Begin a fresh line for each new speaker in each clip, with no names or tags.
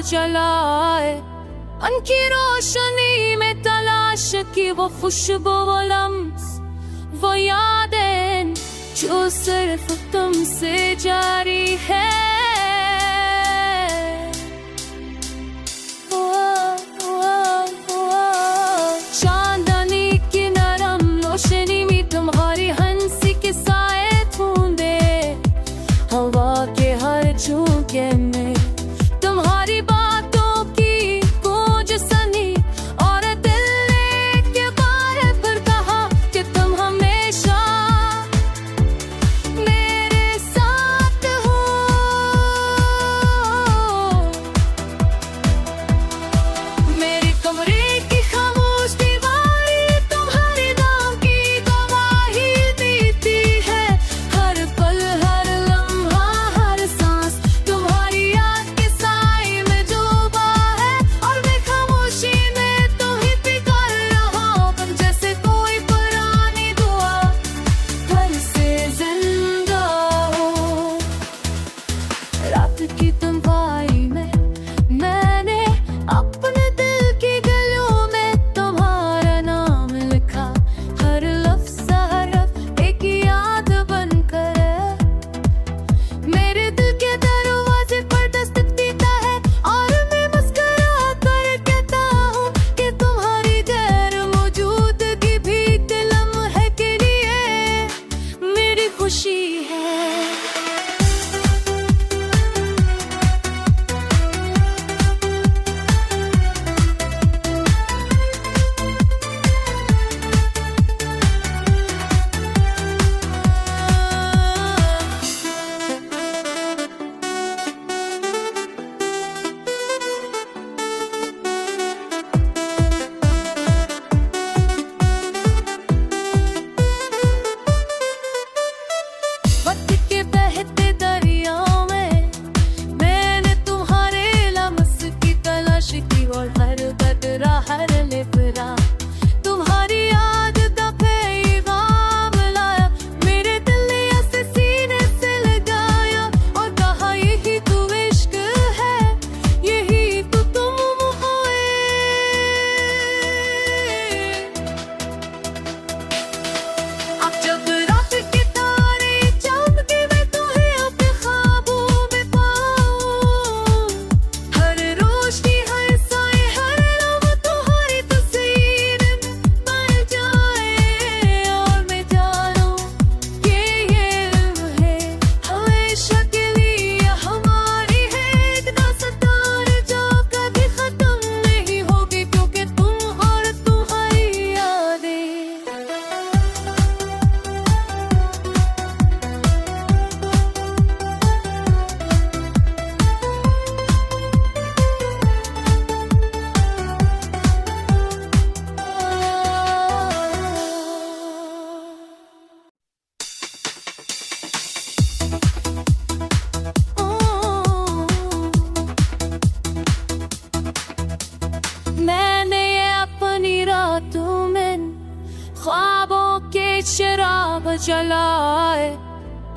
जलाए, उनकी रोशनी में तलाश की वो खुशबू, वो लम्स, वो यादें जो सिर्फ तुमसे जारी है। चांदनी की नरम रोशनी में तुम्हारी हंसी के साए बूंदे, हवा के हर झोंके में तुम्हारी बातों की गूंज सनी, और दिल ने के बार फिर कहा कि तुम हमेशा मेरे साथ हो। मेरे कमरे की खामोश दीवारें तुम्हारे नाम की गवाही देती है, हर पल हर लम्हा हर सांस तुम्हारी याद के साए में डूबा है, और मैं खामोशी में तो ही कर रहा हूँ जैसे कोई पुरानी दुआ फिर से जिंदा हो। रात की तन्हाई में मैंने अपने दिल की गलियों में तुम्हारा नाम लिखा, हर लफ्ज़ हरफ एक याद बनकर मेरे दिल के दरवाजे पर दस्तक देता है, और मैं मुस्कुरा कर कहता हूँ कि तुम्हारी गैर मौजूदगी भी दिल लम्हे के लिए मेरी खुशी है। वक्त के बहते दरियाओं में मैंने तुम्हारे लम्स की तलाश की, और हर कतरा हर लिपरा तुम्हारी याद का पैगाम लाया, मेरे दिल ने ऐसे सीने से लगाया और कहा यही तो इश्क है, यही तो तुम होए। अब जब रात के तारे चमके मैं तुम्हें अपने ख्वाबों में पाऊं, हर रोशनी हर साए हर लम्हा तुम्हारी तस्वीर बन जाए, और मैं जानूं कि ये लम्हे हमेशा के लिए हमारी है, एक दास्तान जो कभी खत्म नहीं होगी, क्योंकि तुम और तुम्हारी यादें। मैंने ये अपनी रातों में ख्वाबों के चिराग जलाए,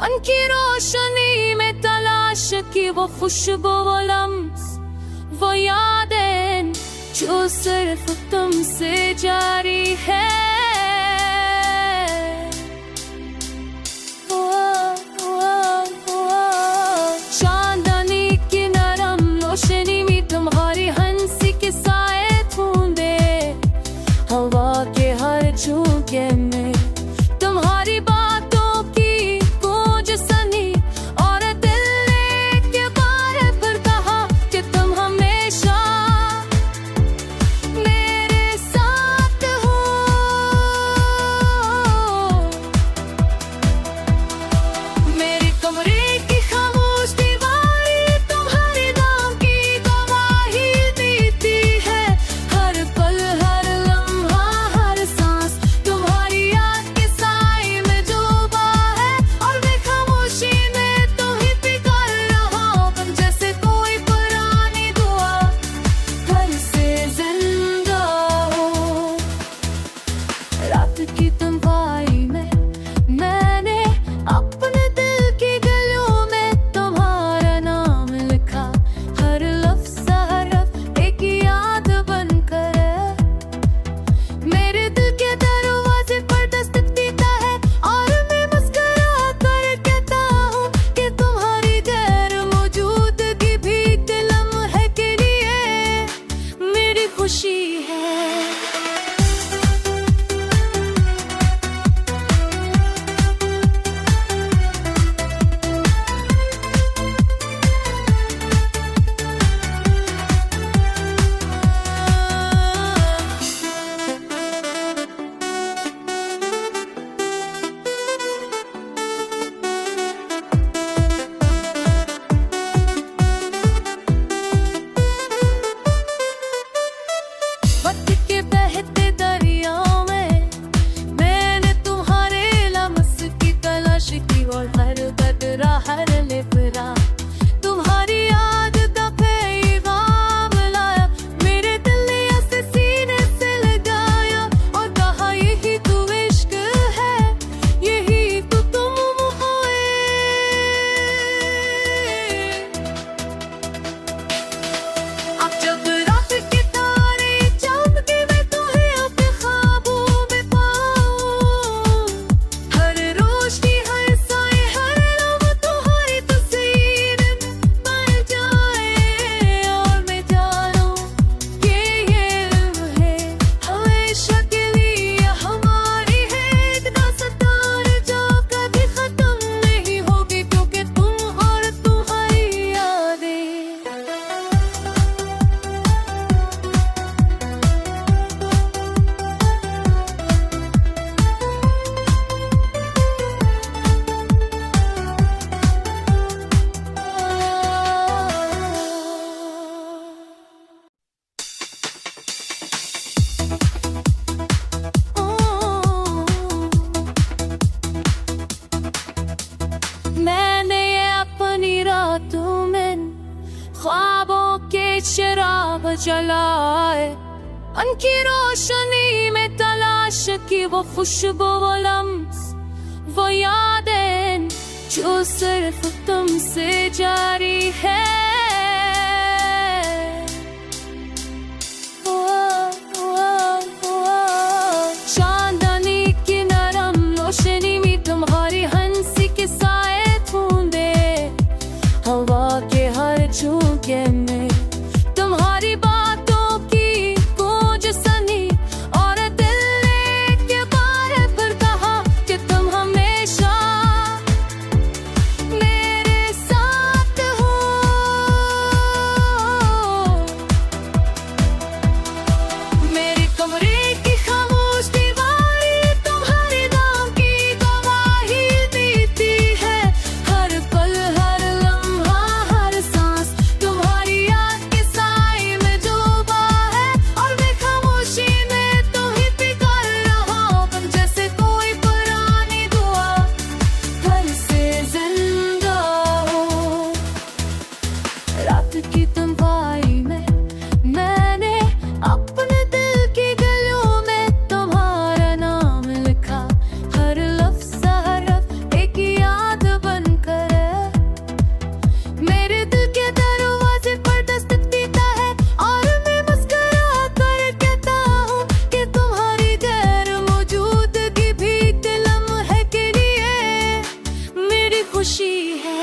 उनकी रोशनी में तलाश की वो खुशबू, वो लम्स, वो यादें जो सिर्फ तुमसे जारी है। चांदनी की नरम रोशनी में तुम्हारी हंसी के साए बूंदे, हवा के हर झोंके में तुम्हारी बातों की गूंज सनी, और दिल ने के बार फिर कहा कि तुम हमेशा मेरे साथ हो। शराब जलाए, उनकी रोशनी में तलाश की वो खुशबू, वो लम्स, वो यादें जो सिर्फ तुमसे जारी है। चांदनी की नरम रोशनी में तुम्हारी हंसी के साए बूंदे, हवा के हर झोंके में तुम्हारी बातों की गूंज सनी, और दिल ने के बारे पर कहा कि तुम हमेशा मेरे साथ हो। मेरे कमरे की खामोश दीवारें तुम्हारे नाम की गवाही देती है, हर पल हर लम्हा हर सांस तुम्हारी याद के साए में डूबा है, और मैं खामोशी में तुम्हें पुकार रहा हूं जैसे कोई पुरानी दुआ फिर से जिंदा हो। रात की तन्हाई में मैंने अपने दिल की गलियों में तुम्हारा नाम लिखा, हर लफ्ज़ हरफ एक याद बनकर मेरे दिल के दरवाजे पर दस्तक देता है, और मैं मुस्कुरा कर कहता हूँ कि तुम्हारी गैर मौजूदगी भी एक लम्हे के लिए मेरी खुशी है।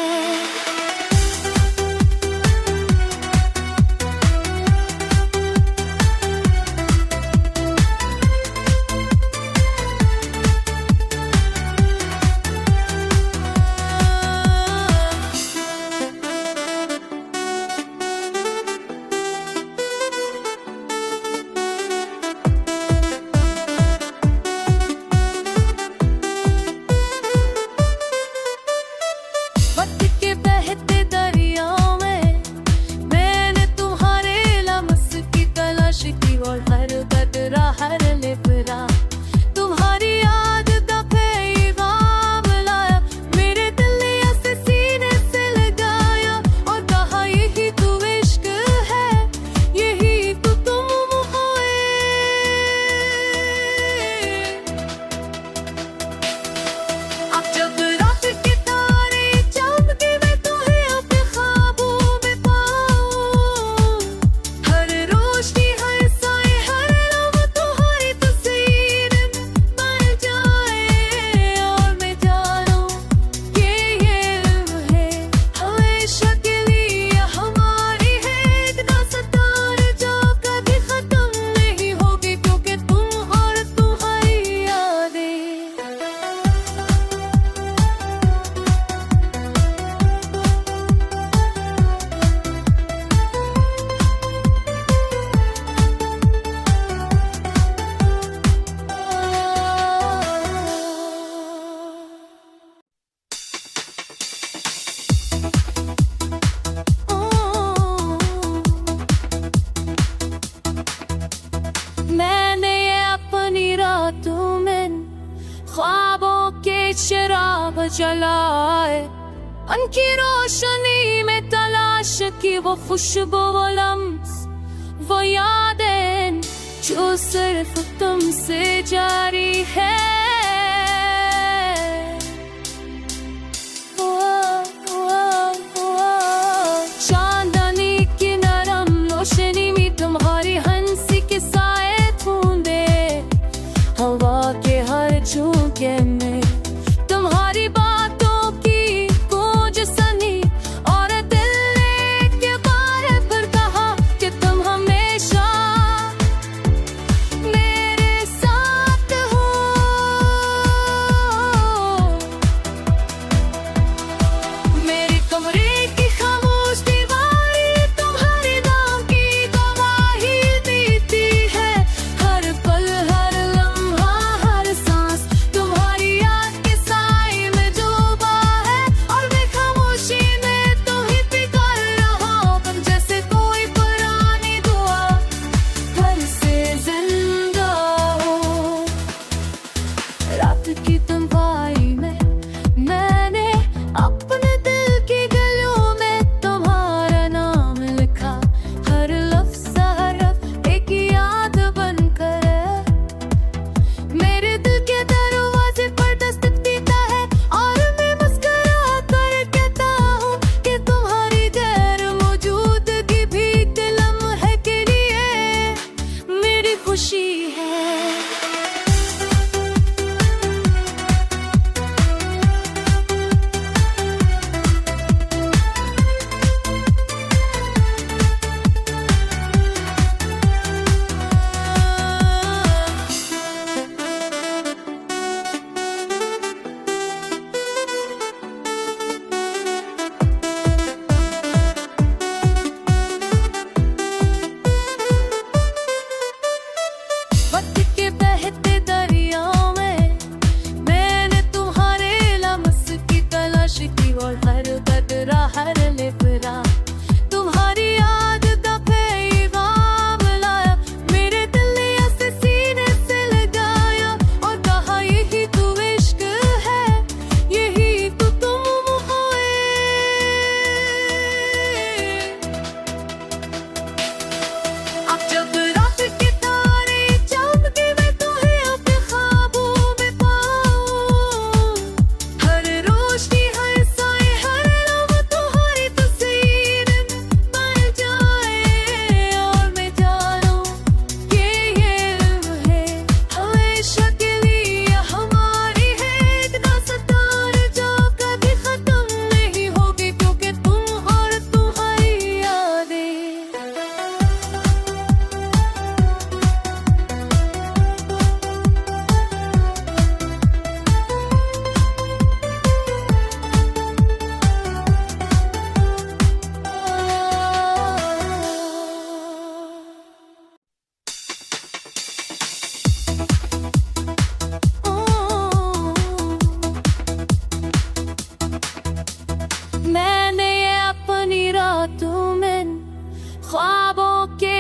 वक्त के बहते दरियाओं में मैंने तुम्हारे लम्स की तलाश की, और हर कतरा हर लिपरा तुम्हारी याद का पैगाम लाया, मेरे दिल ने ऐसे सीने से लगाया और कहा यही तो इश्क है, यही तो तुम होए। अब जब रात के तारे चमके मैं तुम्हें अपने ख्वाबों में पाऊं, हर रोशनी हर साए हर लम्हा तुम्हारी तस्वीर बन जाए, और मैं जानूं कि ये लम्हे हमेशा के लिए हमारी है, एक दास्तान जो कभी खत्म नहीं होगी, क्योंकि तुम और तुम्हारी यादें। मैंने ये अपनी रातों में ख्वाबों के शराब जलाए, उनकी रोशनी में तलाश की वो खुशबू, वो लम्स, वो यादें जो सिर्फ तुमसे जारी है। चांदनी की नरम रोशनी में तुम्हारी हंसी के साए बूंदे, हवा के हर झोंके में तुम्हारी बातों की गूंज सनी, और दिल ने के बारे पर कहा कि तुम हमेशा मेरे साथ हो।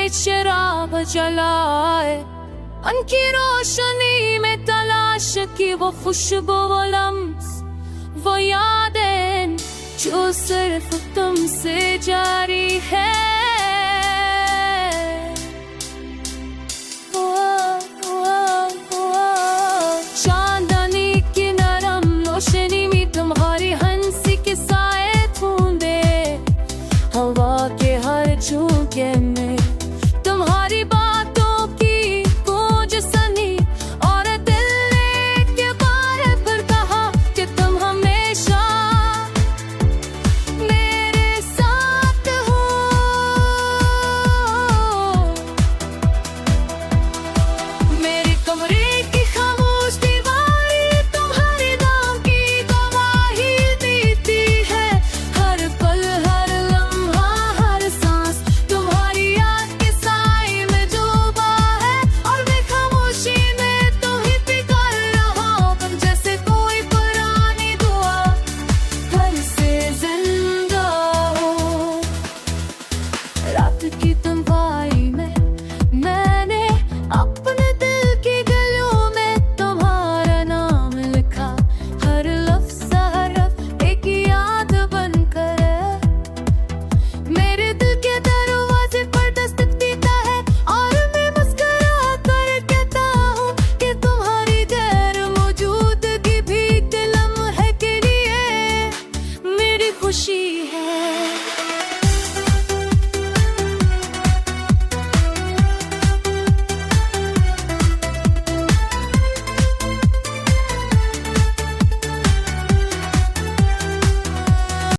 कोई चिराग जलाए, उनकी रोशनी में तलाश की वो खुशबू, वो लम्स, वो यादें जो सिर्फ तुमसे जारी है। चांदनी की नरम रोशनी में तुम्हारी हंसी के साए ढूंढे, हवा के हर झोंके में